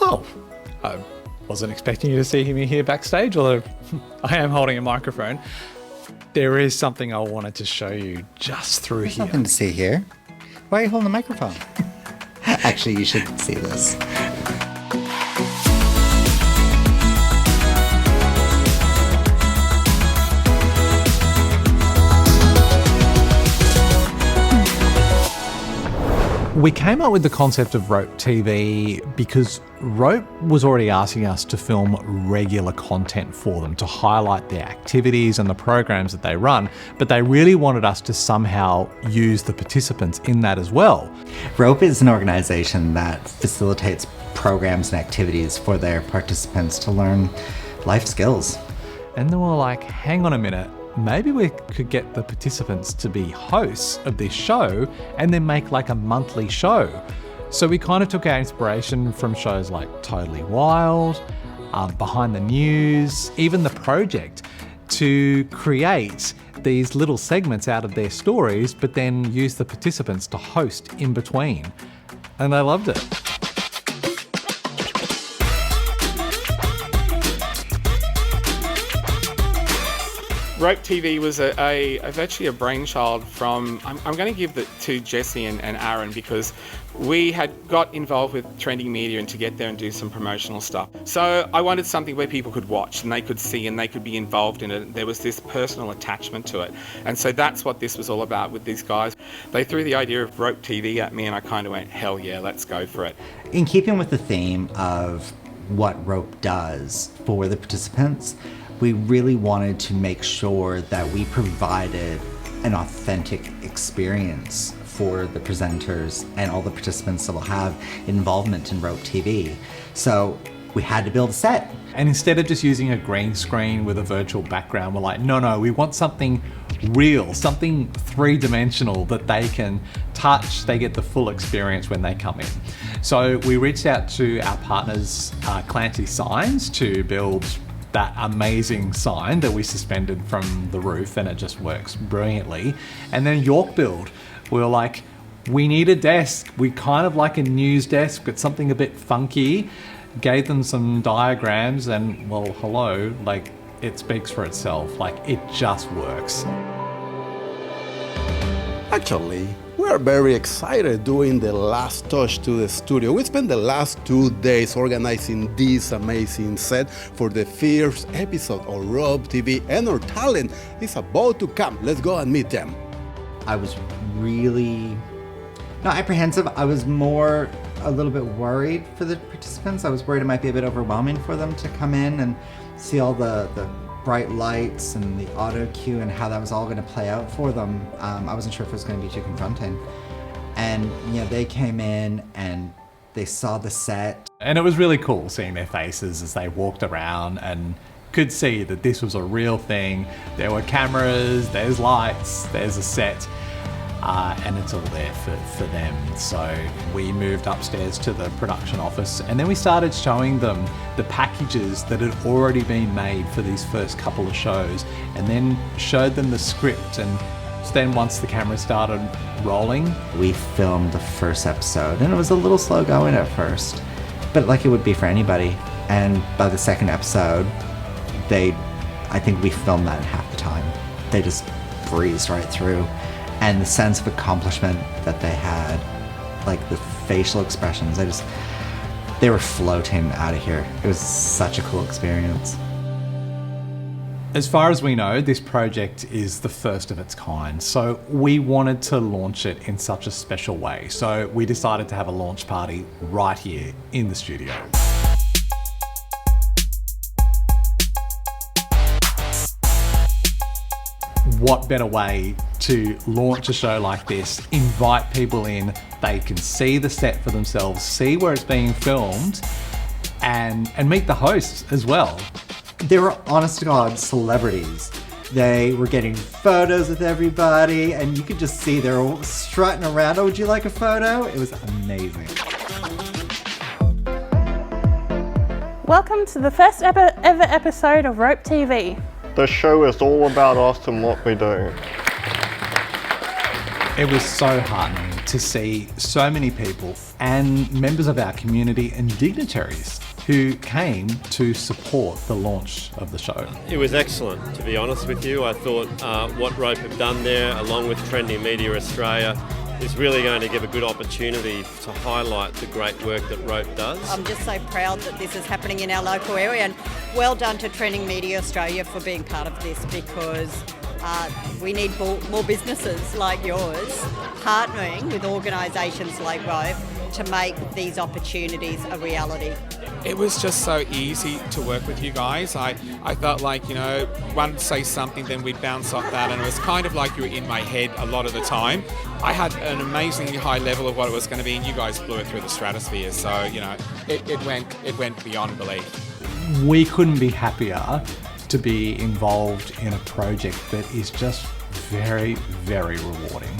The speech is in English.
Oh, I wasn't expecting you to see me here backstage, although I am holding a microphone. There is something I wanted to show you just through There's here. nothing to see here. Why are you holding the microphone? Actually, you should see this. We came up with the concept of Rope TV because Rope was already asking us to film regular content for them to highlight their activities and the programs that they run, but they really wanted us to somehow use the participants in that as well. Rope is an organization that facilitates programs and activities for their participants to learn life skills. And then we're like, hang on a minute, maybe we could get the participants to be hosts of this show and then make like a monthly show. So we kind of took our inspiration from shows like Totally Wild, Behind the News, even The Project, to create these little segments out of their stories, but then use the participants to host in between. And they loved it. Rope TV was actually a brainchild from, I'm going to give it to Jesse and Aaron, because we had got involved with Trending Media and to get there and do some promotional stuff. So I wanted something where people could watch and they could see and they could be involved in it. There was this personal attachment to it. And so that's what this was all about with these guys. They threw the idea of Rope TV at me and I kind of went, hell yeah, let's go for it. In keeping with the theme of what Rope does for the participants, we really wanted to make sure that we provided an authentic experience for the presenters and all the participants that will have involvement in Rope TV. So we had to build a set. And instead of just using a green screen with a virtual background, we're like, no, we want something real, something three-dimensional that they can touch, they get the full experience when they come in. So we reached out to our partners, Clancy Signs, to build that amazing sign that we suspended from the roof, and it just works brilliantly. And then York Build, we were like, we need a desk. We kind of like a news desk, but something a bit funky. Gave them some diagrams and, well, hello, like, it speaks for itself. Like, it just works. Actually, we are very excited doing the last touch to the studio. We spent the last 2 days organizing this amazing set for the first episode of Rope TV, and our talent is about to come. Let's go and meet them. I was really not apprehensive. I was more a little bit worried for the participants. I was worried it might be a bit overwhelming for them to come in and see all the bright lights and the auto cue and how that was all going to play out for them. I wasn't sure if it was going to be too confronting. And you know, they came in and they saw the set. And it was really cool seeing their faces as they walked around and could see that this was a real thing. There were cameras, there's lights, there's a set, and it's all there for them. So we moved upstairs to the production office and then we started showing them the packages that had already been made for these first couple of shows, and then showed them the script. And then once the camera started rolling, we filmed the first episode and it was a little slow going at first, but like it would be for anybody. And by the second episode, I think we filmed that in half the time. They just breezed right through. And the sense of accomplishment that they had, like the facial expressions, they were floating out of here. It was such a cool experience. As far as we know, this project is the first of its kind, so we wanted to launch it in such a special way. So we decided to have a launch party right here in the studio. What better way to launch a show like this, invite people in, they can see the set for themselves, see where it's being filmed, and meet the hosts as well. They were honest to God celebrities. They were getting photos with everybody and you could just see they were strutting around. Oh, would you like a photo? It was amazing. Welcome to the first ever episode of Rope TV. The show is all about us and what we do. It was so heartening to see so many people and members of our community and dignitaries who came to support the launch of the show. It was excellent, to be honest with you. I thought what Rope have done there, along with Trending Media Australia, is really going to give a good opportunity to highlight the great work that Rope does. I'm just so proud that this is happening in our local area, and well done to Trending Media Australia for being part of this, because we need more businesses like yours partnering with organisations like Rope to make these opportunities a reality. It was just so easy to work with you guys. I felt like, one would say something, then we'd bounce off that, and it was kind of like you were in my head a lot of the time. I had an amazingly high level of what it was going to be, and you guys blew it through the stratosphere. So, it went beyond belief. We couldn't be happier to be involved in a project that is just very, very rewarding.